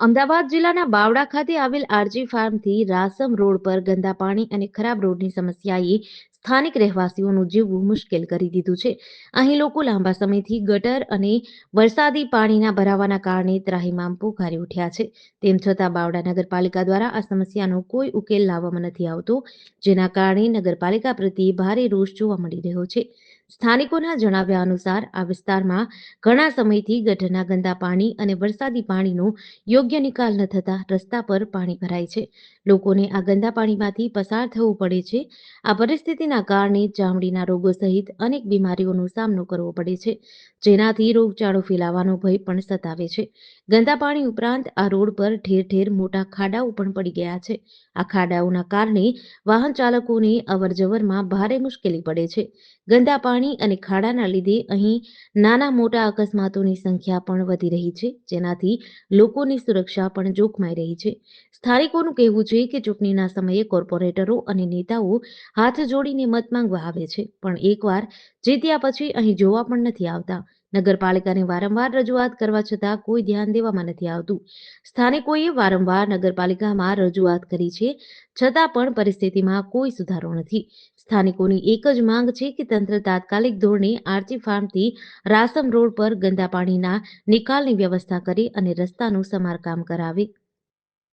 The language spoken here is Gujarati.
અમદાવાદ જિલ્લાના બાવડા ખાતે આવેલ આરજી ફાર્મથી રાસમ રોડ પર ગંદા પાણી અને ખરાબ રોડની સમસ્યાએ સ્થાનિક રહેવાસીઓનું જીવવું મુશ્કેલ કરી દીધું છે. અહીં લોકો લાંબા સમયથી ગટર અને વરસાદી પાણીના ભરાવાના કારણે ત્રાહિમામ પોકારી ઉઠ્યા છે. તેમ છતાં બાવડા નગરપાલિકા દ્વારા આ સમસ્યાનો કોઈ ઉકેલ લાવવામાં નથી આવતો, જેના કારણે નગરપાલિકા પ્રત્યે ભારે રોષ જોવા મળી રહ્યો છે. સ્થાનિકોના જણાવ્યા અનુસાર આ વિસ્તારમાં ઘણા સમયથી ગટરના ગંદા પાણી અને વરસાદી પાણીનો યોગ્ય નિકાલ ન થતા રસ્તા પર પાણી ભરાય છે. લોકોને આ ગંદા પાણીમાંથી પસાર થવું પડે છે. આ પરિસ્થિતિના કારણે ચામડીના રોગો સહિત અનેક બીમારીઓનો સામનો કરવો પડે છે, જેનાથી રોગચાળો ફેલાવાનો ભય પણ સતાવે છે. ગંદા પાણી ઉપરાંત આ રોડ પર ઠેર ઠેર મોટા ખાડાઓ પણ પડી ગયા છે. આ ખાડાઓના કારણે વાહન ચાલકોને અવરજવરમાં ભારે મુશ્કેલી પડે છે. ગંદા પાણી અને ખાડાના લીધે અહીં નાના મોટા અકસ્માતોની સંખ્યા પણ વધી રહી છે, જેનાથી લોકોની સુરક્ષા પણ જોખમાઈ રહી છે. સ્થાનિકોનું કહેવું છે કે ચૂંટણીના સમયે કોર્પોરેટરો અને નેતાઓ હાથ જોડીને મત માંગવા આવે છે, પણ એકવાર જીત્યા પછી અહીં જોવા પણ નથી આવતા. નગરપાલિકાને વારંવાર રજૂઆત કરવા છતાં કોઈ ધ્યાન દેવામાં નથી આવતું. સ્થાનિકોએ વારંવાર નગરપાલિકામાં રજૂઆત કરી છે, છતાં પણ પરિસ્થિતિમાં કોઈ સુધારો નથી. સ્થાનિકોની એક જ માંગ છે કે તંત્ર તાત્કાલિક ધોરણે આરજી ફાર્મથી રાસમ રોડ પર ગંદા પાણીના નિકાલની વ્યવસ્થા કરે અને રસ્તાનું સમારકામ કરાવે.